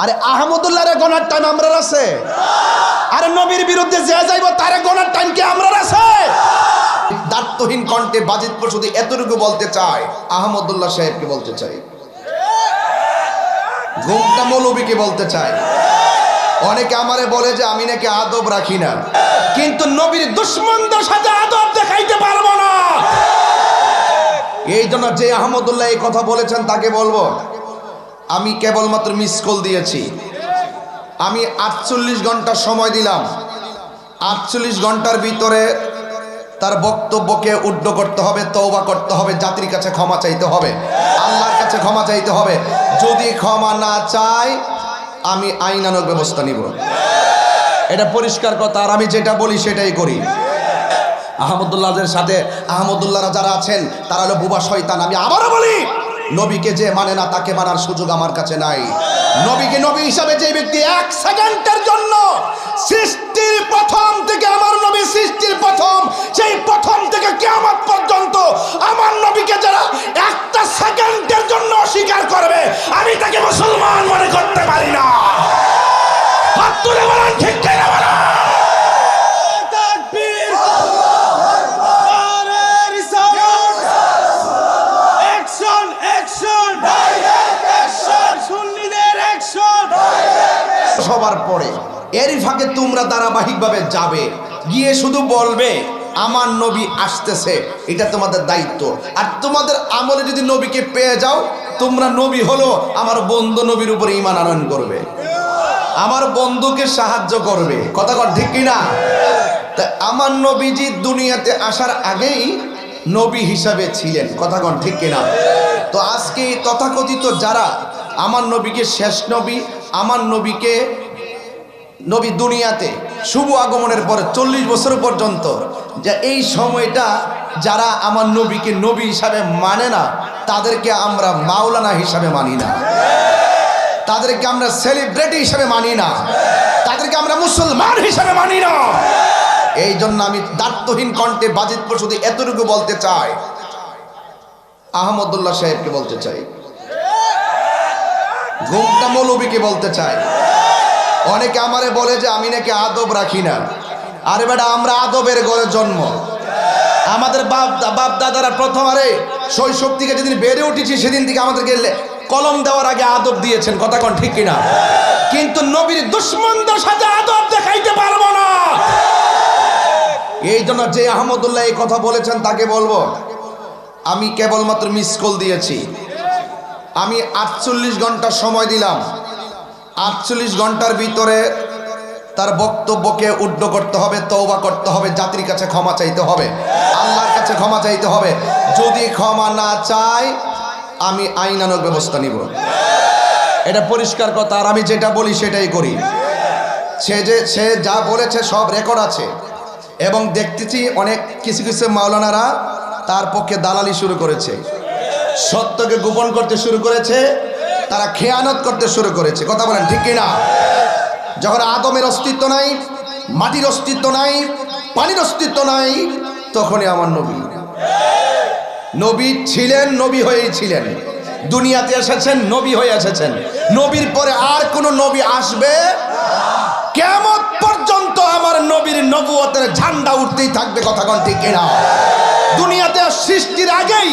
আরে আহমদুল্লাহর গণার টাইম আমরা আছে? আরে নবীর বিরুদ্ধে যে যাইব তারে গণার টাইম কি আমরা আছে? দার্থহীন কণ্ঠে বাজিতপুর শুধু এতটুকু বলতে চাই, আহমদুল্লাহ সাহেবকে বলতে চাই, ঘুমটা মৌলবীকে বলতে চাই। অনেকে আমারে বলে যে আমি নাকি আদব রাখি না, কিন্তু নবীর দুশমনদের সাথে আদব দেখাইতে পারবো না। এই জন্য যে আহমদুল্লাহ এই কথা বলেছেন তাকে বলবো, আমি কেবলমাত্র মিস কল দিয়েছি। আমি 48 ঘন্টা সময় দিলাম। 48 ঘন্টার ভিতরে তার বক্তব্যকে উড্ড করতে হবে, তওবা করতে হবে, জাতির কাছে ক্ষমা চাইতে হবে, আল্লাহর কাছে ক্ষমা চাইতে হবে। যদি ক্ষমা না চায় আমি আইনানুগ ব্যবস্থা নিব। এটা পরিষ্কার কথা। আর আমি যেটা বলি সেটাই করি। আহমদুল্লাহদের সাথে আহমদুল্লাহরা যারা আছেন তারা হলো বুবা শয়তান। আমি আবারও বলি, নবীকে যে মানে না তাকে মানার সুযোগ আমার কাছে নাই। নবীকে নবী হিসাবে যে ব্যক্তি 1 সেকেন্ডের জন্য সৃষ্টির প্রথম থেকে, আমার নবী সৃষ্টির প্রথম, সেই প্রথম থেকে কিয়ামত পর্যন্ত আমার নবীকে যারা 1 সেকেন্ডের জন্য অস্বীকার করবে আমি তাকে মুসলমান মনে করতে পারি না। হাত তুলে বলেন ঠিক কিনা বলেন। সবার পরে এরই ফাঁকে তোমরা ধারাবাহিকভাবে যাবে, গিয়ে শুধু বলবে আমার নবী আসতেছে, এটা তোমাদের দায়িত্ব। আর তোমাদের আমলে যদি নবীকে পেয়ে যাও, তোমরা নবী হলো আমার বন্ধু নবীর উপরে ঈমান আনয়ন করবে, আমার বন্ধুকে সাহায্য করবে। কথা কর ঠিক কিনা? তা আমার নবীজি দুনিয়াতে আসার আগেই নবী হিসাবে ছিলেন। কথা কন ঠিক কিনা? তো আজকে তথাকথিত যারা আমার নবীকে শেষ নবী, আমার নবীকে নবী দুনিয়াতে শুভ আগমনের পরে 40 বছর পর্যন্ত যে এই সময়টা যারা আমার নবীকে নবী হিসাবে মানে না, তাদেরকে আমরা মাওলানা হিসাবে মানি না, তাদেরকে আমরা সেলিব্রিটি হিসাবে মানি না, তাদেরকে আমরা মুসলমান হিসাবে মানি না। এই জন্য আমি দার্থহীন কণ্ঠে বাজিতপুর শুধু এতটুকু বলতে চাই, আহমদুল্লাহ সাহেবকে বলতে চাই, ঘুমটা মৌলবীকে বলতে চাই। অনেকে আমারে বলে যে আমি নাকি আদব রাখি না। আরে বেটা, আমরা আদবের ঘরে জন্ম। আমাদের বাপ দাদারা প্রথম শৈশব থেকে যেদিন বেড়ে উঠেছি সেদিন থেকে আমাদেরকে কলম দেওয়ার আগে আদব দিয়েছেন। কথা কন ঠিক কিনা? কিন্তু নবীর দুশমনদের সাথে আদব দেখাইতে পারবো না। এই জন্য যে আহমদুল্লাহ এই কথা বলেছেন তাকে বলবো, আমি কেবলমাত্র মিস কল দিয়েছি। আমি 48 ঘন্টা সময় দিলাম। 48 ঘন্টার ভিতরে তার বক্তব্যকে উড্ড করতে হবে, তওবা করতে হবে, জাতির কাছে ক্ষমা চাইতে হবে, আল্লাহর কাছে ক্ষমা চাইতে হবে। যদি ক্ষমা না চায় আমি আইনানুগ ব্যবস্থা নিব। এটা পরিষ্কার কথা। আর আমি যেটা বলি সেটাই করি। সে যা বলেছে সব রেকর্ড আছে, এবং দেখতেছি অনেক কিছু কিছু মাওলানারা তার পক্ষে দালালি শুরু করেছে, সত্যকে গোপন করতে শুরু করেছে, তারা খেয়ানত করতে শুরু করেছে। কথা বলেন ঠিক কিনা? যখন আদমের অস্তিত্ব নাই, মাটির অস্তিত্ব নাই, পানির অস্তিত্ব নাই, তখনই আমার নবী ছিলেন, নবী হয়েই ছিলেন, দুনিয়াতে এসেছেন, নবী হয়ে এসেছেন। নবীর পরে আর কোন নবী আসবে কিয়ামত পর্যন্ত আমার নবীর নবুয়তের ঝান্ডা উঠতেই থাকবে। কথা কন ঠিক কিনা? দুনিয়াতে সৃষ্টির আগেই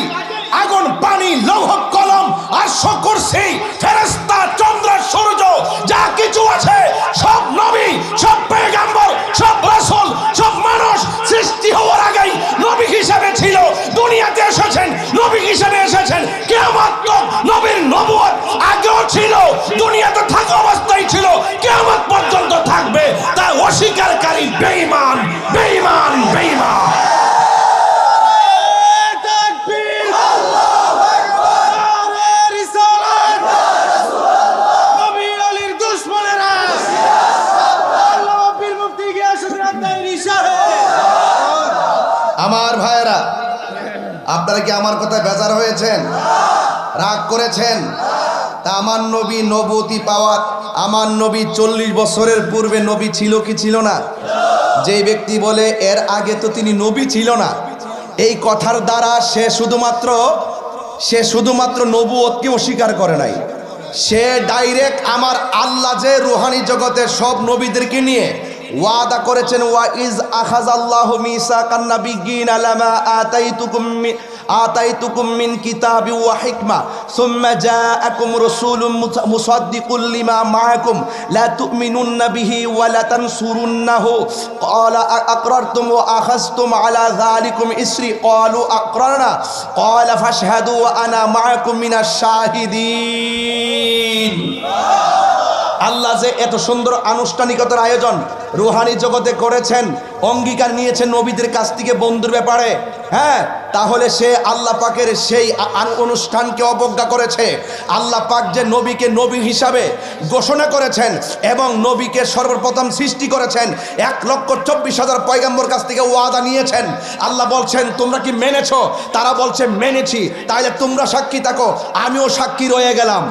আগুন, পানি, লৌহ, কলম আর কুরসি, ফেরেশতা, চন্দ্র, সূর্য যা কিছু আছে সব নবী, সব পয়গম্বর, সব রাসূল, সব মানুষ সৃষ্টি হওয়ার আগেই নবী হিসেবে ছিল, দুনিয়াতে এসেছেন, নবী হিসেবে এসেছেন। কিয়ামত তক নবীর নবুয়ত আগেও ছিল, দুনিয়াতে থাকা অবস্থায় ছিল, কিয়ামত পর্যন্ত থাকবে। তাই অস্বীকারী বেঈমান, বেঈমান, বেঈমান। আমার ভাইয়েরা, আপনারা কি আমার কথা বেজার হয়েছেন, রাগ করেছেন? তা আমার নবী নবুয়তি পাওয়ার, আমার নবী 40 বছরের পূর্বে নবী ছিল কি ছিল না? যে ব্যক্তি বলে এর আগে তো তিনি নবী ছিল না, এই কথার দ্বারা সে শুধুমাত্র নবুয়তকে অস্বীকার করে নাই, সে ডাইরেক্ট আমার আল্লাহ যে রুহানি জগতে সব নবীদেরকে নিয়ে ওয়াদা করেছেন, ওয়া ইজ আখাযাল্লাহু মিসাকান নাবিয়্যিনা লামা আতাইতুকুম মিন কিতাবি ওয়া হিকমা সুম্মা জাআকুম রাসূলুম মুসাদ্দিকুল লিমা মাআকুম লা তু'মিনুন্না বিহি ওয়া লা তানসুরুন্নাহু ক্বালা আকরারতুম ওয়া আখাযতুম আলা যালিকুম ইসরি ক্বালু আকরারনা ক্বালা ফাশহাদু ওয়া আনা মাআকুম মিনাশ শাহিদিন। আল্লাহ যে এত সুন্দর আনুষ্ঠানিকতার আয়োজন রুহানি জগতে করেছেন, অঙ্গীকার নিয়েছেন নবীদের কাছ থেকে বন্ধুর ব্যাপারে, হ্যাঁ, তাহলে সে আল্লাহ পাকের সেই অনুষ্ঠানকে অবজ্ঞা করেছে। আল্লাহ পাক যে নবীকে নবী হিসাবে ঘোষণা করেছেন এবং নবীকে সর্বপ্রথম সৃষ্টি করেছেন, 1,24,000 পয়গম্বর কাছ থেকে ওয়াদা নিয়েছেন। আল্লাহ বলছেন তোমরা কি মেনেছো? তারা বলছে মেনেছি। তাহলে তোমরা সাক্ষী থাকো, আমিও সাক্ষী রয়ে গেলাম।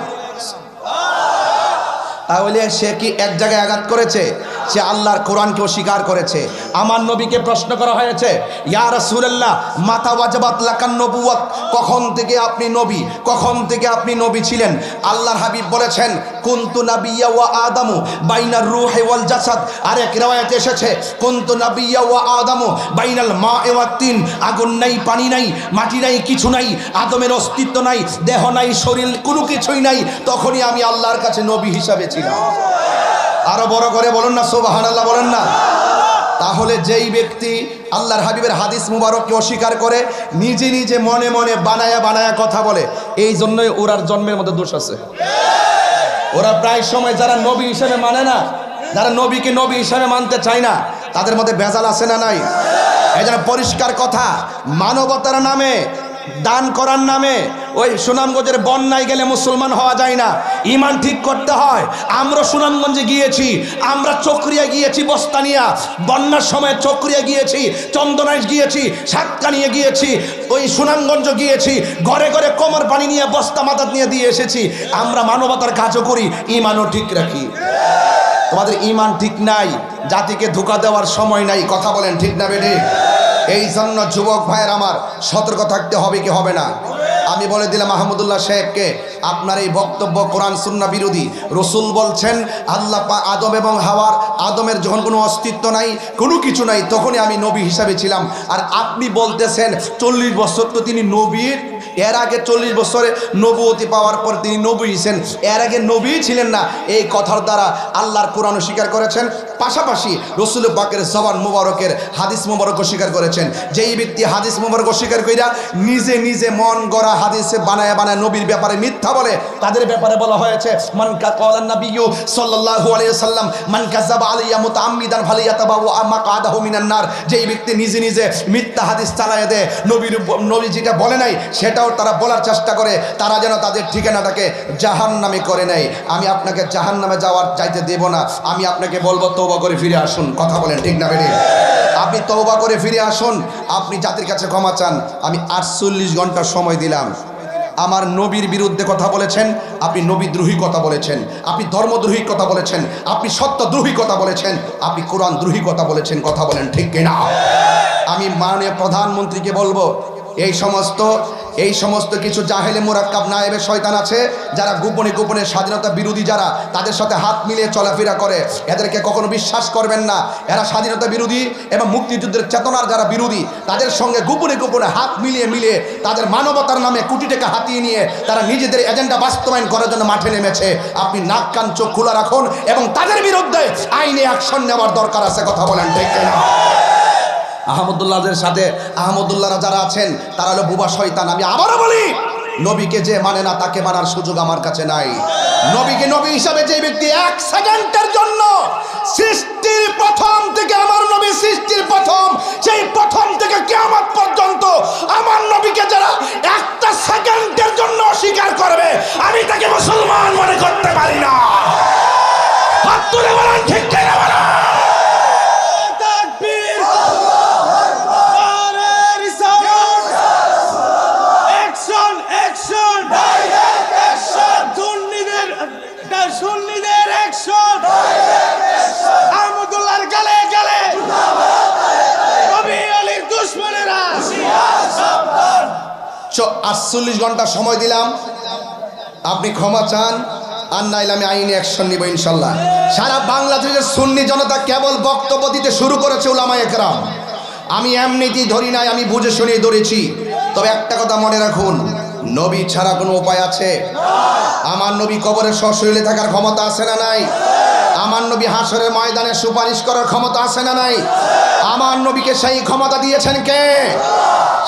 তাহলে সে কি এক জায়গায় আঘাত করেছে? সে আল্লাহর কোরআনকে অস্বীকার করেছে। আমার নবীকে প্রশ্ন করা হয়েছে, ইয়া রাসূলুল্লাহ মাতা ওয়াজাবাত লাকান নবুওয়াত, কখন থেকে আপনি নবী, কখন থেকে আপনি নবী ছিলেন? আল্লাহর হাবিব বলেছেন কুনতু নাবিয়্যা ওয়া আদামু বাইনার রূহি ওয়াল জাসাদ। আরেক riwayate এসেছে কুনতু নাবিয়্যা ওয়া আদামু বাইনাল মা'i ওয়াত তিন। আগুন নাই, পানি নাই, মাটি নাই, কিছু নাই, আদমের অস্তিত্ব নাই, দেহ নাই, শরীর কোনো কিছুই নাই, তখনই আমি আল্লাহর কাছে নবী হিসাবে ছিলাম। আরো বড় করে বলুন না সুবহানাল্লাহ, বলেন না। তাহলে যেই ব্যক্তি আল্লাহর হাবিবের হাদিস মুবারককে অস্বীকার করে, নিজে নিজে মনে মনে বানায়া বানায়া কথা বলে, এই জন্যই ওরার জন্মের মধ্যে দোষ আছে। ওরা প্রায় সময় যারা নবী হিসেবে মানে না, যারা নবীকে নবী হিসেবে মানতে চায় না, তাদের মধ্যে ভেজাল আছে না নাই? এই জন্য পরিষ্কার কথা, মানবতার নামে, দান করার নামে ওই সুনামগঞ্জের বন্যায় গেলে মুসলমান হওয়া যায় না, ইমান ঠিক করতে হয়। আমরা সুনামগঞ্জে গিয়েছি, আমরা চকরিয়া গিয়েছি, বস্তানিয়া বন্যার সময় চকরিয়া গিয়েছি, চন্দনাইশ গিয়েছি, সাতকানিয়া গিয়েছি, ওই সুনামগঞ্জ গিয়েছি, ঘরে ঘরে কোমর পানি নিয়ে বস্তা মাথাত নিয়ে দিয়ে এসেছি। আমরা মানবতার কাজও করি, ইমানও ঠিক রাখি। তোমাদের ইমান ঠিক নাই, জাতিকে ধোঁকা দেওয়ার সময় নাই। কথা বলেন ঠিক না বেঠি? এই জন্য যুবক ভাইয়ের আমার সতর্ক থাকতে হবে কি হবে না? আমি বলে দিলাম মাহমুদুল্লাহ সাহেবকে, আপনার এই বক্তব্য কোরআন সুন্নাহ বিরোধী। রসুল বলছেন আল্লাহ আদম এবং হাওয়ার, আদমের যখন কোনো অস্তিত্ব নাই, কোনো কিছু নাই, তখনই আমি নবী হিসাবে ছিলাম। আর আপনি বলতেছেন 40 বছর তো তিনি নবীর, এর আগে 40 বছরে নবুয়তি পাওয়ার পর তিনি নবী হয়েছেন, এর আগে নবী ছিলেন না। এই কথার দ্বারা আল্লাহর কোরআন স্বীকার করেছেন, পাশাপাশি রসুল পাকের জবান মুবারকের হাদিস মুবারক স্বীকার করেছেন। যেই ব্যক্তি হাদিস মুবারক স্বীকার কইরা নিজে নিজে মন গড়া হাদিসে বানায় বানায় নবীর ব্যাপারে মিথ্যা বলে, তাদের ব্যাপারে বলা হয়েছে মান কালান নবিয়্যু সাল্লাল্লাহু আলাইহি ওয়াসাল্লাম মান কাযাবা আলাইয়া মুতাআম্মিদান ফালিয়াতাবাওয়া মাকআদাহু মিনান নার। যেই ব্যক্তি নিজে নিজে মিথ্যা হাদিস চালায় দেয়, নবী যেটা বলে নাই সেটাও তারা বলার চেষ্টা করে, তারা যেন তাদের ঠিকানাটাকে জাহান্নামে করে নেয়। আমি আপনাকে জাহান্নামে যাইতে দেব না। আমি আপনাকে বলবো তওবা করে ফিরে আসুন। কথা বলেন ঠিক না বেঠিক? আপনি তওবা করে ফিরে আসুন, আপনি জাতির কাছে ক্ষমা চান। আমি 48 ঘন্টা সময় দিলাম। আমার নবীর বিরুদ্ধে কথা বলেছেন, আপনি নবীদ্রোহী কথা বলেছেন, আপনি ধর্মদ্রোহী কথা বলেছেন, আপনি সত্যদ্রোহী কথা বলেছেন, আপনি কোরআন দ্রোহী কথা বলেছেন। কথা বলেন ঠিক কিনা? আমি মাননীয় প্রধানমন্ত্রীকে বলবো, এই সমস্ত কিছু জাহেলে মুরাক্কাব নায়েবে শয়তান আছে, যারা গোপনে গোপনে স্বাধীনতা বিরোধী, যারা তাদের সাথে হাত মিলিয়ে চলাফেরা করে, এদেরকে কখনো বিশ্বাস করবেন না। এরা স্বাধীনতা বিরোধী এবং মুক্তিযুদ্ধের চেতনার যারা বিরোধী, তাদের সঙ্গে গোপনে গোপনে হাত মিলিয়ে তাদের মানবতার নামে কোটি টাকা হাতিয়ে নিয়ে তারা নিজেদের এজেন্ডা বাস্তবায়ন করার জন্য মাঠে নেমেছে। আপনি নাক কান চোখ খোলা রাখুন এবং তাদের বিরুদ্ধে আইনে অ্যাকশন নেওয়ার দরকার আছে। কথা বলেন ঠিক কিনা? আহমদুল্লাহদের সাথে আহমদুল্লাহরা যারা আছেন তারা হলো বুবা শয়তান। আমি আবারও বলি, নবীকে যে মানে না তাকে মানার সুযোগ আমার কাছে নাই। নবীকে নবী হিসাবে যে ব্যক্তি 1 সেকেন্ডের জন্য সৃষ্টির প্রথম থেকে, আমার নবী সৃষ্টির প্রথম, সেই প্রথম থেকে কিয়ামত পর্যন্ত আমার নবীকে যারা 1 সেকেন্ডের জন্য অস্বীকার করবে, আমি তাকে মুসলমান মনে করতে পারি না। হাত তুলে বলেন ঠিক কিনা বলেন? সুন্নিদের অ্যাকশন, আহমদুল্লাহর গালে গালে নবী আলীর দুশমনেরা। 48 ঘন্টা সময় দিলাম, আপনি ক্ষমা চান, আর নাইলে আমি আইনি অ্যাকশন নিব ইনশাল্লাহ। সারা বাংলাদেশের সুন্নি জনতা কেবল বক্তব্য দিতে শুরু করেছে উলামায়ে কেরাম। আমি এমনিতেই ধরি নাই, আমি বুঝে শুনেই ধরেছি। তবে একটা কথা মনে রাখুন, নবী ছাড়া কোনো উপায় আছে? আমার নবী কবরে সশরীরে থাকার ক্ষমতা আছে না নাই? আমার নবী হাসরের ময়দানে সুপারিশ করার ক্ষমতা আছে না নাই? আমার নবীকে সেই ক্ষমতা দিয়েছেন কে?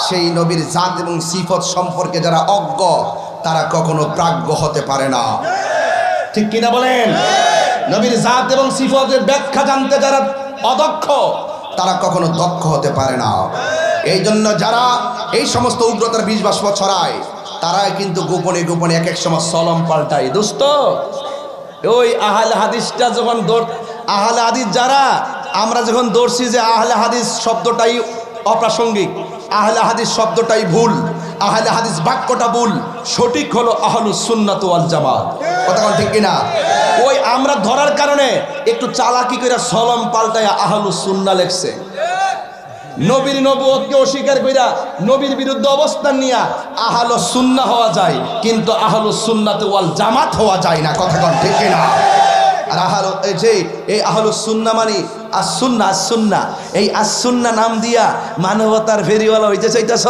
সেই নবীর জাত এবং সিফত সম্পর্কে যারা অজ্ঞ তারা কখনো প্রাজ্ঞ হতে পারে না। ঠিক কিনা বলেন? নবীর জাত এবং সিফতের ব্যাখ্যা জানতে যারা অদক্ষ তারা কখনো দক্ষ হতে পারে না। এই জন্য যারা এই সমস্ত উগ্রতার বীজ বাষ্প ছড়ায় তারাই কিন্তু গোপনে গোপনে এক এক সময় সলম পাল্টায়। দোস্ত, ওই আহলে হাদিসটা যখন আহলে হাদিস যারা আমরা যখন দৌড়ছি যে আহলে হাদিস শব্দটাই অপ্রাসঙ্গিক, আহলে হাদিস শব্দটাই ভুল, আহলে হাদিস বাক্যটা ভুল, সঠিক হলো আহলুস সুন্নাত ওয়াল জামাত। কথা বল ঠিক কিনা? ওই আমরা ধরার কারণে একটু চালাকি করে সলম পাল্টায় আহলুস সুন্নাহ লেখছে। নবীর নবুয়তকে অস্বীকার কইরা নবীর বিরুদ্ধে অবস্থান নিয়া আহলুস সুন্নাহ হওয়া যায়, কিন্তু আহলুস সুন্নাত ওয়াল জামাত হওয়া যায় না। কথা বল ঠিক কিনা? আর এই আহলুস সুন্নাহ মানে as-সুন্নাহ, এই as-সুন্নাহ নাম দিয়া মানবতার ফেরিওয়ালা হইতে চাইতেছ,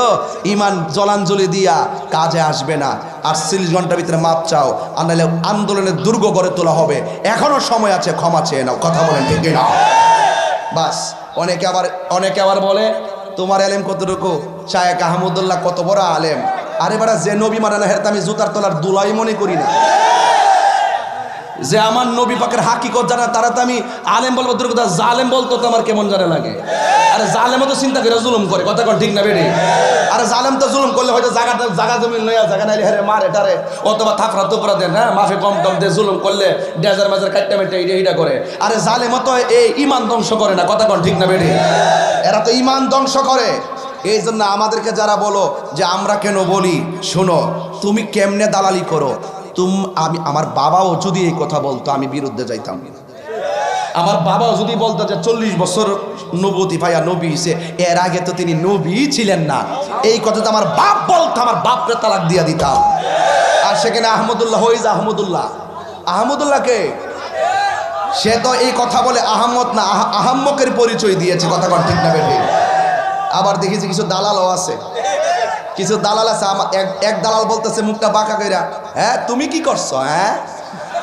ইমান জলাঞ্জলি দিয়া কাজে আসবে না। 48 ঘন্টার ভিতরে মাপ চাও, আর নাহলে আন্দোলনের দুর্গ গড়ে তোলা হবে। এখনো সময় আছে, ক্ষমা চেয়ে নাও। কথা বলেন ঠিক কিনা? বাস। অনেকে আবার বলে তোমার আলেম কতটুকু, শায়েখ আহমদুল্লাহ কত বড় আলেম। আরে বাড়া, যে নবী মানে না হেরতে আমি জুতার তলার দুলাই মনে করি না। যে আমার নবী পাকের হাকিকত জানা তারা তো আমি আলেম বলবো দূর কথা, জালেম বলতো তো আমার কেমন জানে লাগে। আরে জালেমও তো চিন্তা করে জুলুম করে। কথা কন ঠিক না বেড়ে? আরে জালেম তো জুলুম করলে হয়তো জায়গা জমি নয়া জায়গা নাইলে হেরে মার এটারে, অথবা থাপড়া তোপড়া দেন, হ্যাঁ মাফে কম টম দিয়ে জুলুম করলে ডেজার মাজার কাটটা মেটে এইটা করে। আরে জালেমও তো এই ইমান ধ্বংস করে না। কথা কন ঠিক না বেড়ে? এরা তো ইমান ধ্বংস করে। এই জন্য আমাদেরকে যারা বলো যে আমরা কেন বলি, শোনো তুমি কেমনে দালালি করো। আমার বাবাও যদি এই কথা বলতো আমি বিরুদ্ধে যাইতাম। আমার বাবাও যদি বলতো যে 40 বছর নবুয়তি পাইয়া নবী হইছে, এর আগে তো তিনি নবী ছিলেন না, এই কথা তো আমার বাপ বলতো, আমার বাপরে তালাক দিয়া দিতাম। আর সেখানে আহমদুল্লাহ হই যে আহমদুল্লাহকে সে তো এই কথা বলে আহমদ না, আহাম্মকের পরিচয় দিয়েছে। কথা কন ঠিক না বেঠি? আবার দেখেছি কিছু দালালও আছে, কিছু দালাল আছে। এক দালাল বলতেছে মুখটা বাঁকা কইরা, হ্যাঁ তুমি কি করছো? হ্যাঁ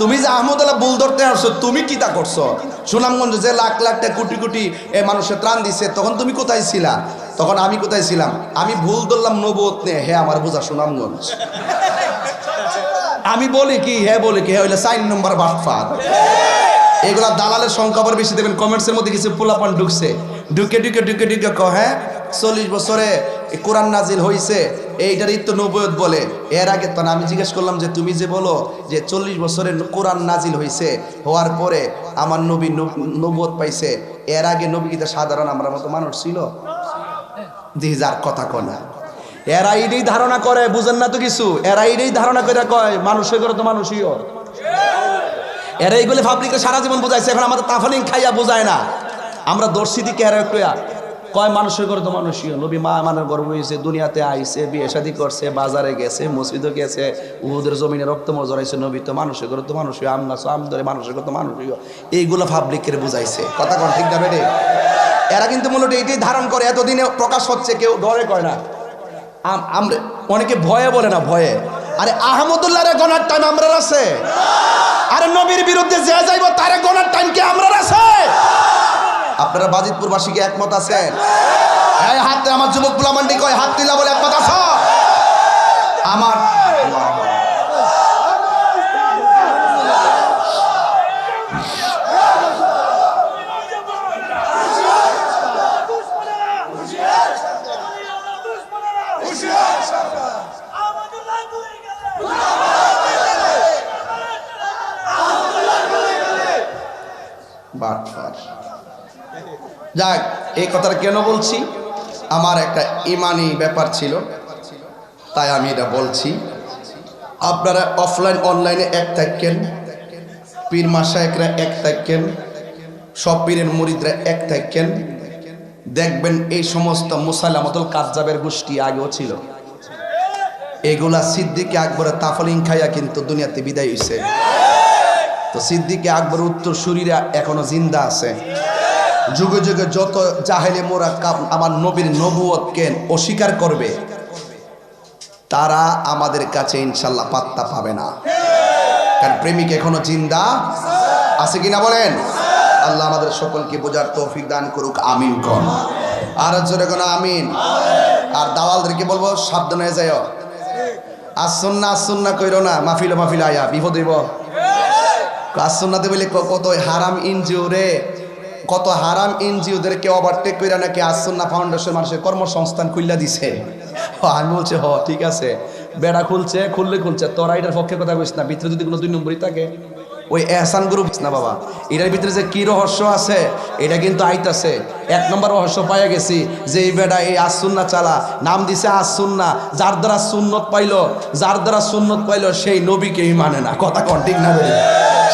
তুমি যে আহমদুল্লাহ ভুল ধরতে আসছো, তুমি কি তা করছো? সুনামগঞ্জ যে লাখ লাখটা কোটি কোটি মানুষের ত্রাণ দিছে, তখন তুমি কোথায় ছিলা? তখন আমি কোথায় ছিলাম? আমি ভুল ধরলাম নবুয়ত নিয়ে। হ্যাঁ আমার বোঝা সুনামগঞ্জ। আমি বলি কি, হ্যাঁ বলি কি, হ্যাঁ হইলে 4 নম্বর বাটফার। এগুলা দালালের সংখ্যা আবার বেশি। দেবেন কমেন্টসের মধ্যে কিছু পোলাপান ঢুকছে, ঢুকে হ্যাঁ 40 বছরে কোরআন নাজিল হয়েছে, এইটারই তো নবুয়ত বলে। এর আগে তো আমি জিজ্ঞেস করলাম যে তুমি যে বলো যে 40 বছরে কোরআন নাজিল হয়েছে, হওয়ার পরে আমার নবী নবুয়ত পাইছে, এর আগে নবী কি সাধারণ আমরা মতো মানুষ ছিল? যার কথা কনা এরা এইটাই ধারণা করে, বুঝেন না তো কিছু। এরা এইটাই ধারণা করে কয় মানুষ হয়ে করে তো মানুষইও। এরা এইগুলো পাবলিককে সারা জীবন বোঝাইছে, এখন আমাদের তাফালিং খাইয়া বোঝায় না। আমরা দর্শি দিকে এরা একটু কয় মানুষের করে তো মানুষই। নবী মা মানের গর্ব হয়েছে, দুনিয়াতে আইছে, বিয়ে শাদী করছে, বাজারে গেছে, মসজিদে গেছে, উহুদের জমিনে রক্ত মজরাইছে। নবী তো মানুষের করে তো মানুষই, আম গাছ আম ধরে মানুষের করে তো মানুষই। এইগুলো পাবলিকের বুঝাইছে। কথা কন ঠিক না বেটে? এরা কিন্তু মূলত এইটাই ধারণ করে। এতদিনে প্রকাশ হচ্ছে, কেউ ডরে কয় না। আমরা অনেকে ভয়ে বলে না, ভয়ে। আরে আহমদুল্লাহর গনার টাইম আমরা আছে? আরে নবীর বিরুদ্ধে যে যাইব তারে গনার টাইম কি আমরা আছে? আপনারা বাজিতপুরবাসীকে একমত আছেন? এই হাতে আমার যুবক পোলামান্ডি কয় হাত তুলা বলে একমত আছো? আমার যাক, এই কথাটা কেন বলছি, আমার একটা ইমানি ব্যাপার ছিল, তাই আমি এটা বলছি। আপনারা অফলাইন অনলাইনে এক থাকেন, পীর মাশায়েখরা এক থাকেন, সব পীরের মুরিদরা এক থাকেন, দেখবেন এই সমস্ত মুসাইলামাতুল কাজ্জাবের গোষ্ঠী আগেও ছিল। এগুলা সিদ্দিক আকবরের তাফলিং খাইয়া কিন্তু দুনিয়াতে বিদায় হইছে। তো সিদ্দিকে আকবর উত্তরসূরিরা এখনো জিন্দা আছে। যুগে যুগে যত জাহেলে মোরা আমার নবীর নবুয়তকে অস্বীকার করবে, তারা আমাদের কাছে ইনশাল্লাহ পাত্তা পাবে না, কারণ প্রেমিক এখনো জিন্দা আছে কিনা বলেন। আল্লাহ আমাদের সকলকে বোঝার তৌফিক দান করুক, আমিন কোন। আর জোরে কোন আমিন। আর দাওয়ালদেরকে বলবো সাবধান হয়ে যাও, আসুন্না কইরো না, মাহফিল আয়া বিপদ হইব। আসুন্নাতে বলে কত হারাম এনজিও রে, কত হারাম এনজিওদেরকে ওভারটেক কইরা নাকি আসুন্না ফাউন্ডেশন মানুষের কর্মসংস্থান খুললা দিছে। আমি বলছে ঠিক আছে, বেড়া খুলছে তোরা এটার পক্ষে কথা কইস না, ভিতরে যদি কোনো 2 নম্বরই থাকে ওই এহসান গ্রুপ না বাবা, এটার ভিতরে যে কি রহস্য আছে এটা কিন্তু আইতাছে। 1 নম্বর রহস্য পাইয়া গেছি যে এই বেড়া এই আসুন্না চালা, নাম দিছে আসুন্না, যার দ্বারা সুন্নত পাইলো সেই নবীকেই মানে না। কথা কোন ঠিক না বলি?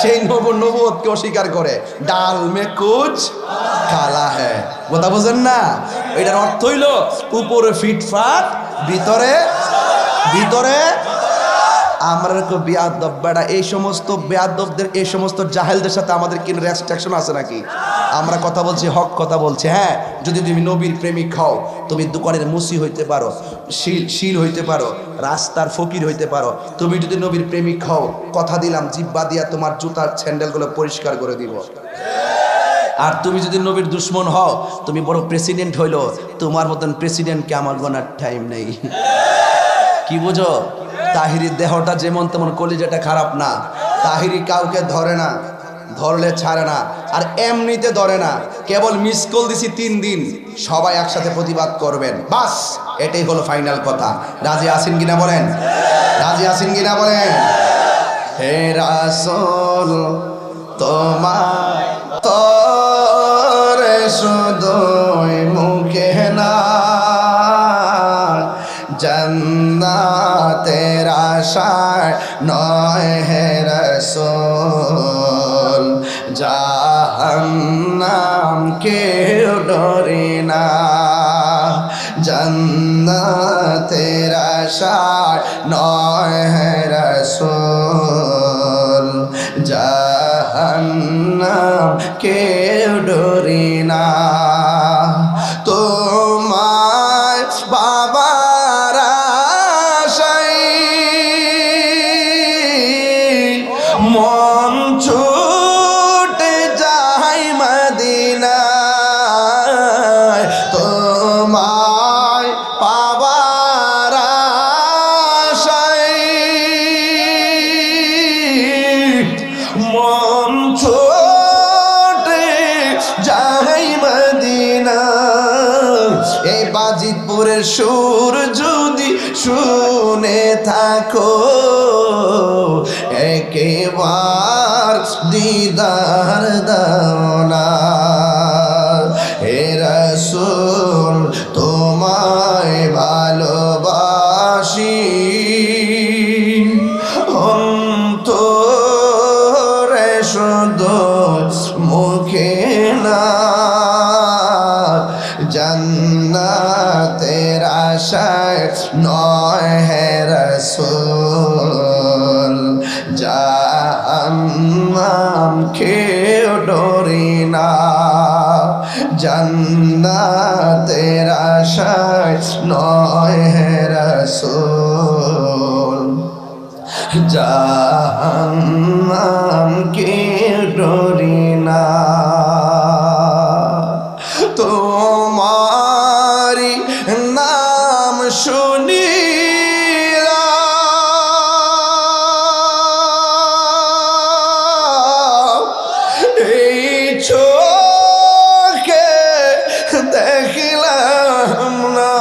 সেই নবুয়তকে অস্বীকার করে। ডাল মে কুচ কালা হ্যায়, কথা বোঝেন না? এটার অর্থ হইল উপরে ফিটফাট, ভিতরে আমরা বেয়াদব বেড়া। এই সমস্ত বেয়াদবদের, এই সমস্ত জাহেলদের সাথে আমাদের কি রেস্ট্রিকশন আছে নাকি? আমরা কথা বলছি, হক কথা বলছি। হ্যাঁ, যদি তুমি নবীর প্রেমিক হও, তুমি দোকানের মুসি হইতে পারো, শিল হইতে পারো, রাস্তার ফকির হইতে পারো, তুমি যদি নবীর প্রেমিক হও, কথা দিলাম জিব্বা দিয়া তোমার জুতার স্যান্ডেলগুলো পরিষ্কার করে দিব। আর তুমি যদি নবীর দুশ্মন হও, তুমি বড় প্রেসিডেন্ট হইলো, তোমার মতন প্রেসিডেন্টকে আমার গোনার টাইম নেই। কি বুঝো? তাহিরির দেহটা যেমন তেমন, কলিজাটা খারাপ না। তাহিরি কাউকে ধরে না, ধরলে ছাড়ে না, আর এমনিতে ধরে না। কেবল মিস কল দিছি 3 দিন, সবাই একসাথে প্রতিবাদ করবেন, বাস এটাই হলো ফাইনাল কথা। রাজি আছেন কিনা বলেন? হে রাসূল তোমার তোরে শুধুই মুখে না, জান্নাতের আশায় নয় হে রাসূল, জাহান্নাম কেউ ডরে না, জান্নাতের আশায় নয় হে রাসূল, জাহান্নাম কেউ ডরে না। তোমার বাবার আশায় মন ছুটে যায় মদিনায়, তোমায় পাবার আশায় মন ছুটে যায় মদিনায়। এই বাজিতপুরের সুর যদি শুনে থাকো, একেবার দিদার দাও না। হে রাসূল তোমায় ভালোবাসি, অন্তরে শুধু মুখে না, জান্নাতের আশায় নয় হে রাসূল, জাহান্নাম কেউ ডরে না, জান্নাতের আশায় নয় হে রাসূল, জাহান্নাম কেউ ডরে না। তোমারি নাম শুনিলাম, এই চোখে দেখিলাম না,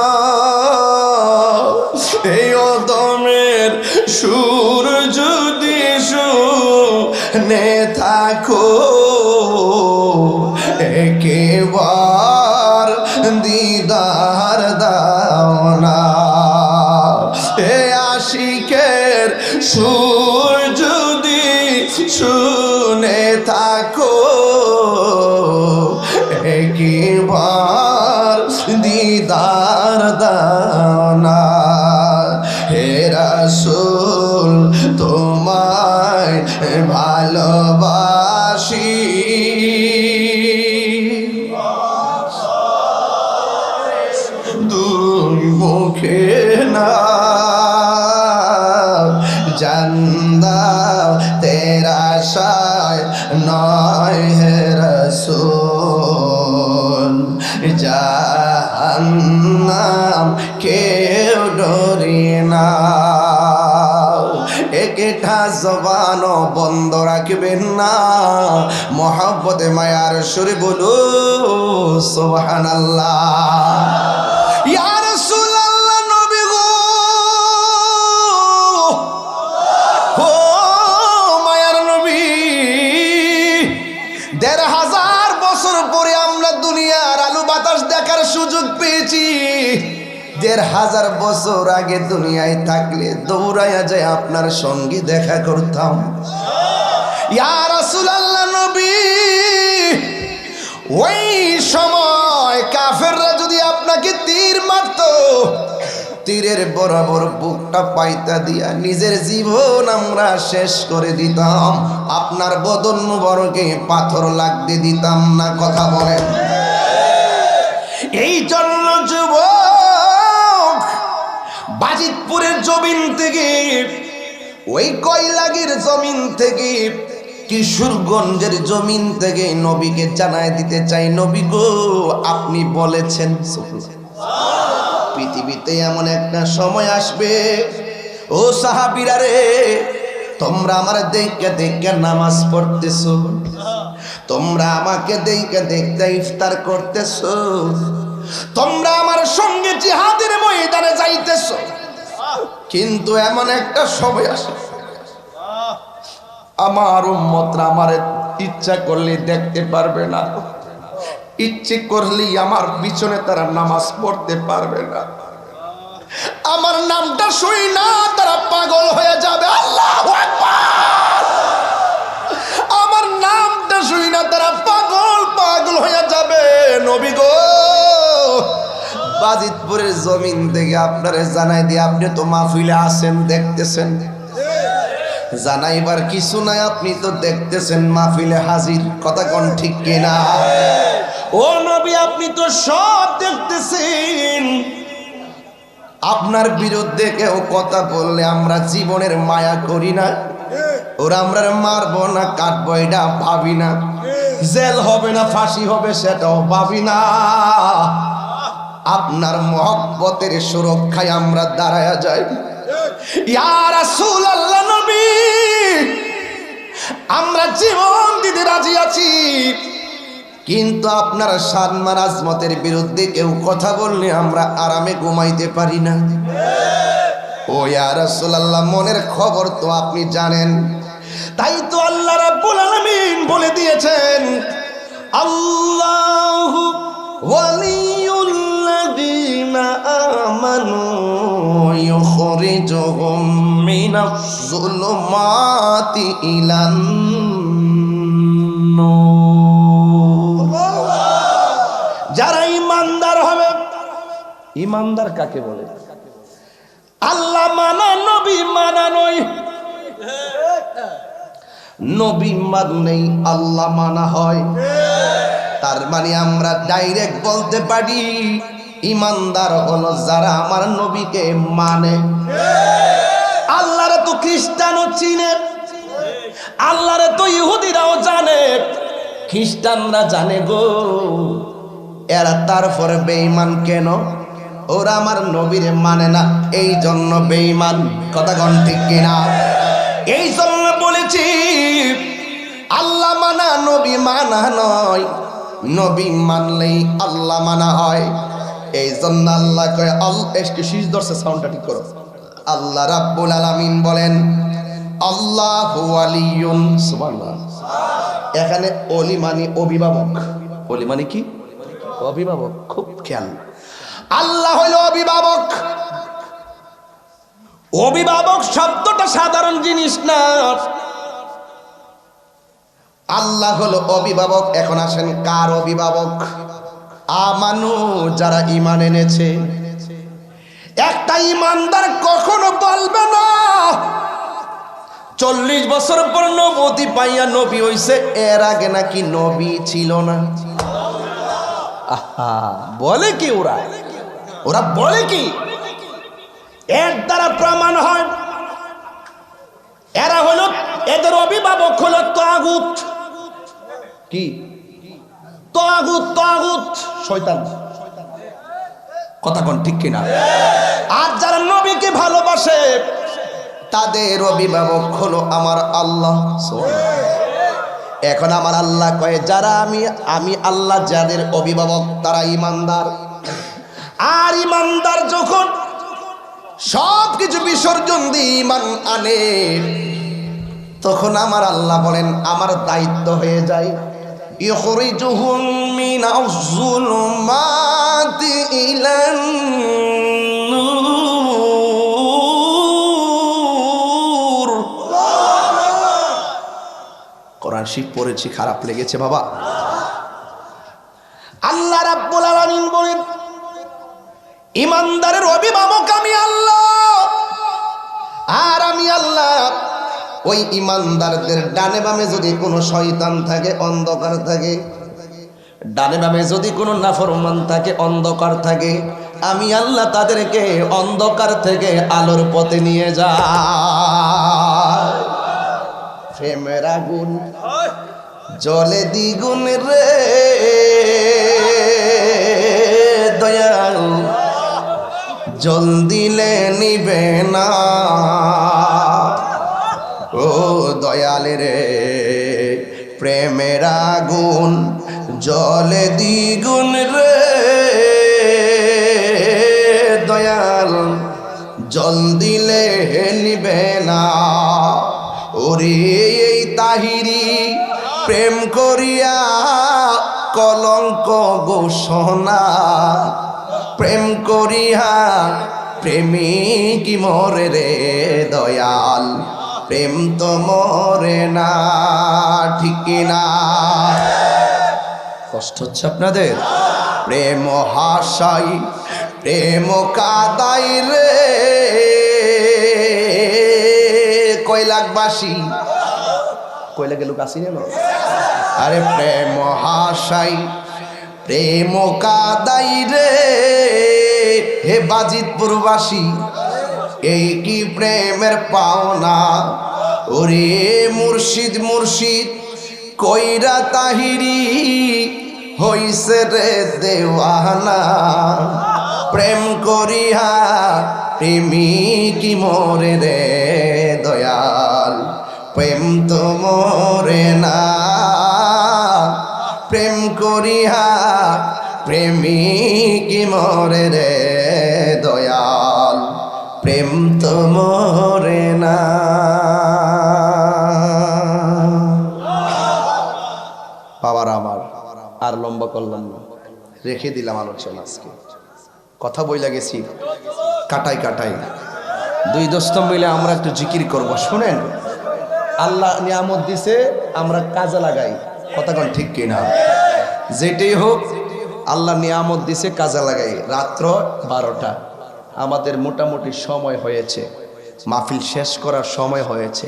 এই অদমের সুর যদি শুনে থাকো, একেবার দিদার দাও না। এ আশিকের সুর যদি শুনে থাকো, একবার দিদার দাও না। হে রাসূল তোমায় ভালোবাসি, আছি দুই মুখে না জান্দা তেরা শায় নয় হে রসূল জাহান্নাম কেউ ডরি না একটা জবানও বন্ধ রাখবেন না মহব্বতে মায়ার সুরে বলো সুবহানাল্লাহ ইয়া রাসূলুল্লাহ নবী গো ও মায়ার নবী ১৫০০ বছর পরে আমরা দুনিয়ার আলো বাতাস দেখার সুযোগ পেয়েছি ১৫০০ বছর আগে দুনিয়ায় থাকলে দৌড়াইয়া যায় আপনার সঙ্গে দেখা করতাম ইয়া রাসূলুল্লাহ নবী ওই সময় কাফেররা যদি আপনাকে তীর মারতো তীরের বরাবর বুকটা পাইতা দিয়া নিজের জীবন আমরা শেষ করে দিতাম আপনার বদন মুবারকে পাথর লাগতে দিতাম না কথা বলেন এই জন্য যুবক বাজিতপুরের জমিন থেকে ওই কয়লাগের জমিন থেকে কিশোরগঞ্জের জমিন থেকে নবীকে জানায় দিতে চাই নবী গো আপনি বলেছেন পৃথিবীতে এমন একটা সময় আসবে ও সাহাবীরা রে তোমরা আমার দেখে দেখে নামাজ পড়তেছো তোমরা আমাকে দেখে দেখে ইফতার করতেছো তোমরা আমার সঙ্গে জিহাদের ময়দানে যাইতেছো কিন্তু এমন একটা সময় আসে আমার উম্মতরা আমারে ইচ্ছা করলে দেখতে পারবে না ইচ্ছে করলেই আমার পিছনে তারা নামাজ পড়তে পারবে না আমার নামটা শুই না তারা পাগল হয়ে যাবে আল্লাহু আকবার আমার নামটা শুই না তারা পাগল হয়ে যাবে নবী গো বাজিতপুরের জমিন থেকে আপনারে জানাই দিয়ে আপনি তো মাহফিলে আছেন দেখতেছেন জানাইবার কিছু নাই আপনি তো দেখতেছেন মাহফিলে হাজির কথা কোন ঠিক কিনা ও নবী আপনি তো সব দেখতেছেন আপনার বিরুদ্ধে কেউ কথা বললে আমরা জীবনের মায়া করি না ওরা আমরা মারবো না কাটবো এটা ভাবি না জেল হবে না ফাঁসি হবে সেটাও ভাবি না আপনার মহব্বতের সুরক্ষায় আমরা দাঁড়ায়া যাই ইয়া রাসূলুল্লাহ নবী আমরা জীবন দিতে রাজি আছি কিন্তু আপনার সম্মান আজমতের বিরুদ্ধে কেউ কথা বললে আমরা আরামে ঘুমাইতে পারি না ও ইয়া রাসূলুল্লাহ মনের খবর তো আপনি জানেন তাই তো আল্লাহ রাব্বুল আলামিন বলে দিয়েছেন আল্লাহু ওয়ালিয়ুল্লাযীনা আমানু ইউখরিজুহুম মিনাজ যুলুমাতি ইলান নূর যারা ঈমানদার হবে ঈমানদার কাকে বলে আল্লাহ মানা নবী মানা নয় নবী মানলেই আল্লাহ মানা হয় তার মানে আমরা ডাইরেক্ট বলতে পারি ঈমানদার হলো যারা আমার নবীকে মানে আল্লাহরে তো খ্রিস্টানও চিনে আল্লাহরে তো ইহুদিরাও জানে খ্রিস্টানরা জানে গো এরা তারপরে বেঈমান কেন ওরা আমার নবীরে মানে না এই জন্য বেঈমান কথা কোন ঠিক কিনা এই জন্য বলেছি আল্লাহ মানা নবী মানা নয় নবী মানলেই আল্লাহ মানা হয় এই জন্য আল্লাহ কয় একটু শীষ ধরছে সাউন্ডটা ঠিক করো আল্লাহ রাব্বুল আলামিন বলেন আল্লাহু ওয়ালিয়ুন সুবহানাল্লাহ এখানে ওলি মানে অভিভাবক ওলি মানে কি অভিভাবক খুব খেয়াল আল্লাহ হলো অভিভাবক অভিভাবক শব্দটা সাধারণ জিনিস না আল্লাহ হলো অভিভাবক এখন আসেন কার অভিভাবক আমানু যারা ঈমান এনেছে একটা ঈমানদার কখনো বলবে না 40 বছর পর নবুয়তি পাইয়া নবী হইছে, এর আগে নাকি নবী ছিল না। আহা, বলে কি ওরা বলে কি? এর দ্বারা প্রমাণ হয় এরা হলো, এদের অভিভাবক হলো তাগুত। কি? তাগুত শয়তান। কথা কোন ঠিক কিনা? আর যারা নবীকে ভালোবাসে তাদের অভিভাবক হলো আমার আল্লাহ। এখন আমার আল্লাহ কয়ে, যারা আমি আল্লাহ যাদের অভিভাবক তারা ইমানদার। আর ইমানদার যখন সবকিছু বিসর্জন দিয়ে ইমান আনে, তখন আমার আল্লাহ বলেন আমার দায়িত্ব হয়ে যায় ইখরিজুহুম মিনাজ যুলুমাতি ইলান নূর। কোরআন শিখ পড়েছি, খারাপ লেগেছে বাবা। আল্লাহ রাব্বুল আলামিন বলেন ইমানদারের অভিভাবক আমি আল্লাহ। আর আমি আল্লাহ ওই ইমানদারদের ডানে বামে যদি কোনো শয়তান থাকে, অন্ধকার থাকে, ডানে বামে যদি কোনো নাফরমান থাকে, অন্ধকার থাকে, আমি আল্লাহ তাদেরকে অন্ধকার থেকে আলোর পথে নিয়ে যাই। প্রেমের আগুন জলে দ্বিগুণ রে দয়াল, জল দিলে নিবে না। ও দয়াল রে, প্রেমের আগুন জলে দ্বিগুণ রে দয়াল, জল দিলে নিবে না। ওরে এই তাহিরি প্রেম করিয়া কলঙ্ক ঘোষণা, প্রেম করিয়া প্রেমিক মরে রে দয়াল, প্রেম তো মরে না। ঠিক না? কষ্ট হচ্ছে আপনাদের? প্রেম হাসাই প্রেম কাদাই রে কৈলাকবাসী। কৈলা গেল কাশি নেন। আরে প্রেম হাসাই প্রেম কাদাই রে হে বাজিতপুরবাসী, এই কি প্রেমের পাওনা। ওরে মুর্শিদ মুর্শিদ কইরা তাহিরি হইছে রে দেওয়ানা, প্রেম করিয়া প্রেমিক মরে রে দয়াল, প্রেম তো মরে না। প্রেম করিয়া প্রেমিক মরে রে দয়াল, প্রেম তো মরে না। বাবার আমার আর লম্বা করলাম না, রেখে দিলাম আলোচনা। আজকে কথা বইলা গেছি কাটাই কাটাই, দুই দোস্ত মিলে আমরা একটু জিকির করব। শুনেন, আল্লাহ নিয়ামত দিছে, আমরা কাজে লাগাই। কথা কোন ঠিক কিনা? যেটাই হোক আল্লাহ নিয়ামত দিছে, কাজে লাগাই। রাত্র 12টা, আমাদের মোটামুটি সময় হয়েছে, মাহফিল শেষ করার সময় হয়েছে।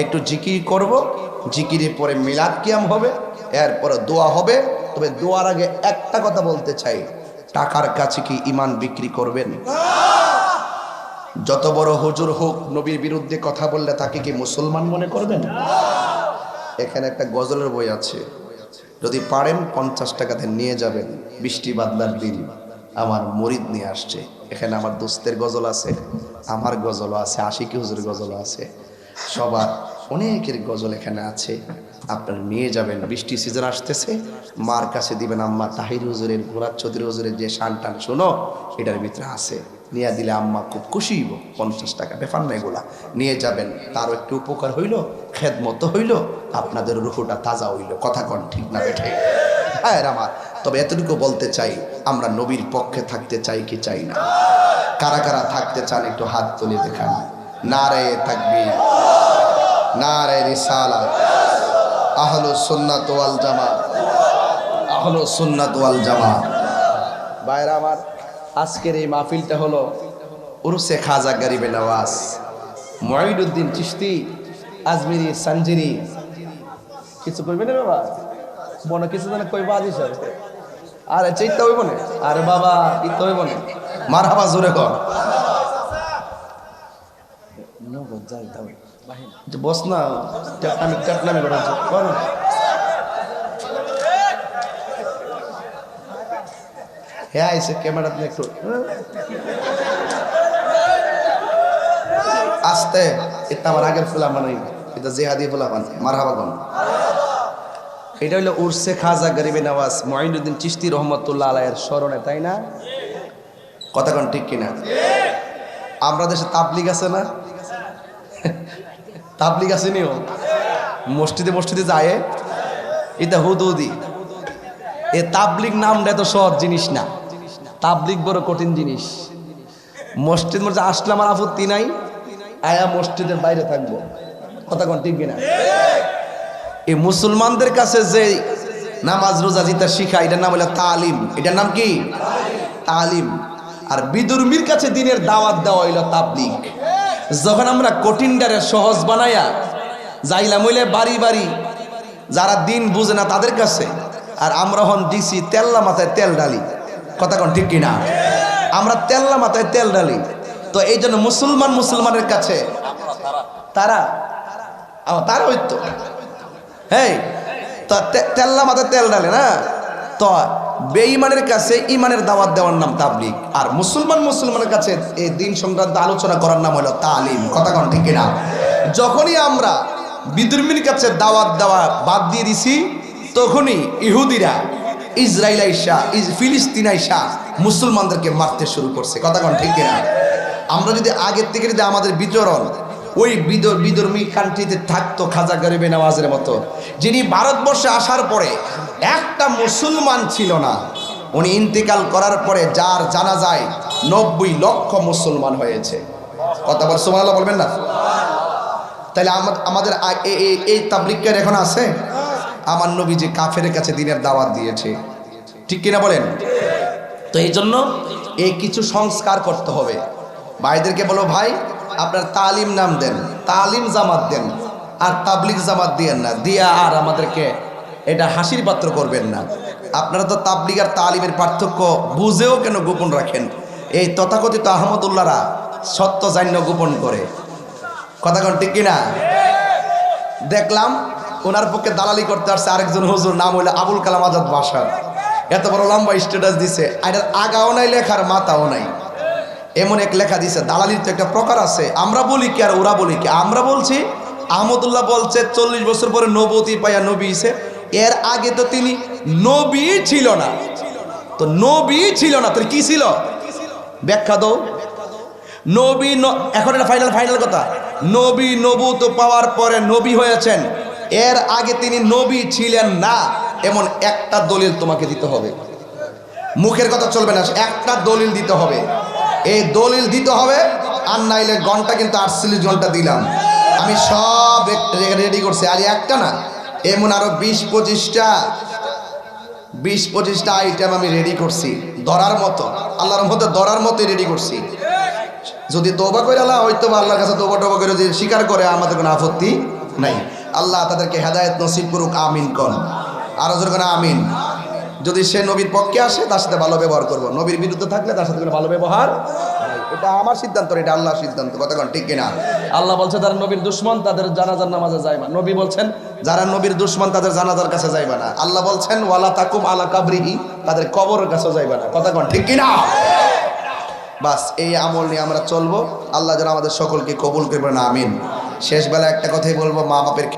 একটু জিকির করব, জিকিরের পরে মিলাদ কিয়াম হবে, এরপরে দোয়া হবে। তবে দোয়ার আগে একটা কথা বলতে চাই, টাকার কাছে কি ইমান বিক্রি করবেন? যত বড় হুজুর হোক, নবীর বিরুদ্ধে কথা বললে তাকে কি মুসলমান মনে করবেন? এখানে একটা গজলের বই আছে, যদি পারেন 50 টাকাতে নিয়ে যাবেন। বৃষ্টি বাদলার দিন আমার মুরিদ নিয়ে আসছে। এখানে আমার দোস্তের গজল আছে, আমার গজলও আছে, আশিকি হুজুরের গজলও আছে, সবার অনেকের গজল এখানে আছে। আপনারা নিয়ে যাবেন। বৃষ্টি সিজন আসতেছে, মার কাছে দিবেন, আম্মা তাহির হুজুরের, ঘোরার চৌধুরী হুজুরের যে শান টান শুনো, এটার ভিতরে আছে, নিয়ে দিলে আম্মা খুব খুশি হইব। 50 টাকা ব্যাপার না, এগুলা নিয়ে যাবেন। তারও একটু উপকার হইল, খেদমত হইল, আপনাদের রুহুটা তাজা হইল। কথা কন ঠিক না বেঠাই? হ্যাঁ আমার। তবে এতটুকু বলতে চাই, আমরা নবীর পক্ষে থাকতে চাই কি চাই না? কারা কারা থাকতে চান একটু হাত তুলে দেখান। নারে তাকবীর, নারে রিসালাত, আহলুস সুন্নাত ওয়াল জামাত, আহলুস সুন্নাত ওয়াল জামাত। ভাইরা আমার, আজকের এই মাহফিলটা হলো উরুসে খাজা গরিবে নওয়াজ মুঈনুদ্দিন চিশতি আজমিরি সানজিরি কিছু করবে না বাবা মনে কিছু জানে কইবা আজ হিসাবে আরে চাইতে হইব না আরে বাবা ইতে হইব না মারহাবা জোরে কর বস না টাটনামি করা করো হ্যাঁ আইসে ক্যামেরা একটু আস্তে এটা আমার আগের ফুলা মানে এটা জেহাদি ফুলা মানে মারহাবা গন এটা হইলো উর্সে খাজা গরিবে নওয়াজ মঈনুদ্দিন চিশতি রহমতুল্লাহ আলাইহির স্মরণে তাই না কথা কোন ঠিক কিনা আমরা দেশে তাবলিগ আছে না তাবলিগ আছে নিও মসজিদে মসজিদে যায় এটা হুদুদি এ তাবলিগ নামটা এত সহজ জিনিস না তাবলিগ বড় কঠিন জিনিস মসজিদ মসজিদ আসলে আমার আপত্তি নাই আয়া মসজিদের বাইরে থাকবো কথা কোন ঠিক কিনা এই মুসলমানদের কাছে যে নামাজ রোজা জিতা শিখা এটার নাম হলো তালিম এটার নাম কি তালিম আর বিদুর্মীর কাছে দিনের দাওয়াত দেওয়া হইল তাবলিগ যখন আমরা কঠিনটারে সহজ বানাইয়া যাইলাম হইলে বাড়ি বাড়ি যারা দিন বুঝে না তাদের কাছে আর আমরা হন দিছি তেল্লা মাথায় তেল ডালি কথা কোন ঠিক কিনা আমরা তেল্লা মাথায় তেল ডালি তো এই জন্য মুসলমানের কাছে তারা হইতো হ্যাঁ তো তেল্লা মাথায় তেল ডালে না তো বেঈমানের কাছে ইমানের দাওয়াত দেওয়ার নাম তাবলিগ আর মুসলমানের কাছে এই দিন সংক্রান্ত আলোচনা করার নাম হলো তালিম কথা কোন ঠিক কিনা যখনই আমরা বিদুর্মীর কাছে দাওয়াত দেওয়া বাদ দিয়ে দিছি তখনই ইহুদিরা ইসরায়েল আইসা ফিলিস্তিন আইসা মুসলমানদেরকে মারতে শুরু করছে কথা কোন ঠিক কিনা আমরা যদি আগের থেকে যদি আমাদের বিচরণ ওই বিদর্মী কান্ট্রিতে থাকতো খাজা গরিবে নওয়াজের মতো যিনি ভারতবর্ষে আসার পরে একটা মুসলমান ছিল না উনি ইন্তেকাল করার পরে যার জানা যায় 90 লক্ষ মুসলমান হয়েছে কথা বল সুবহানাল্লাহ বলবেন না তাহলে আমাদের এই তাবলিগের এখন আছে আমার নবী যে কাফেরের কাছে দিনের দাওয়াত দিয়েছে ঠিক কিনা বলেন তো এই জন্য এই কিছু সংস্কার করতে হবে ভাইদেরকে বলো ভাই আপনার তালিম নাম দেন তালিম জামাত দেন আর তাবলিগ জামাত দিয়েন না দিয়া আর আমাদেরকে এটা হাসির পাত্র করবেন না আপনারা তো তাবলিগ আর তালিমের পার্থক্য বুঝেও কেন গোপন রাখেন এই তথাকথিত আহমদুল্লাহরা সত্য জান্য গোপন করে কথা কোন ঠিক কিনা দেখলাম ওনার পক্ষে দালালি করতে আসছে আরেকজন হুজুর নাম হইলো আবুল কালাম আজাদ বাসার এত বড় লম্বা স্ট্যাটাস দিছে আর আগাও নাই লেখার মাথাও নাই এমন এক লেখা দিছে দালালির তো একটা প্রকার আছে আমরা বলি কি আর ওরা বলি কি আমরা বলছি আহমদুল্লাহ বলছে 40 বছর পরে নবুয়তি পাইয়া নবী হইছে এর আগে তো তিনি নবী ছিল না তো নবী ছিল না তো কি ছিল ব্যাখ্যা দাও নবী এখন এটা ফাইনাল কথা নবী নবুয়ত পাওয়ার পরে নবী হয়েছেন এর আগে তিনি নবী ছিলেন না এমন একটা দলিল তোমাকে দিতে হবে মুখের কথা চলবে না একটা দলিল দিতে হবে এই দলিল দিতে হবে আর নাইলে ঘন্টা কিন্তু 48 ঘন্টা দিলাম আমি সব রেডি করছি আর একটা না এমন আরো 20-25টা আইটেম আমি রেডি করছি ধরার মতো আল্লাহর রহমতে ধরার মতোই রেডি করছি যদি তওবা করে আল্লাহ হয়তো আল্লাহর কাছে তওবা করে যদি স্বীকার করে আমাদের কোনো আপত্তি নাই আল্লাহ তাদেরকে হেদায়েত নসিব করুক আমিন কোন আরো জোরে কোন আমিন যদি সে নবীর পক্ষে আসে তার সাথে ভালো ব্যবহার করব নবীর বিরুদ্ধে থাকলে তার সাথে কোনো ভালো ব্যবহার এটা আমার সিদ্ধান্ত এটা আল্লাহর সিদ্ধান্ত কথা কোন ঠিক কিনা আল্লাহ বলছে যারা নবীর দুশমন তাদের জানাজার নামাজে যাইবা নবী বলছেন যারা নবীর দুশমন তাদের জানাজার কাছে যাইবা না আল্লাহ বলছেন ওয়ালা তাকুম আলা কাবরিহি তাদের কবরের কাছে যাইবা না কথা কোন ঠিক কিনা বাস এই আমল নিয়ে আমরা চলবো আল্লাহ যেন আমাদের সকলকে কবুল করবেন আমিন শেষ বেলা একটা কথাই বলবো মা বাপের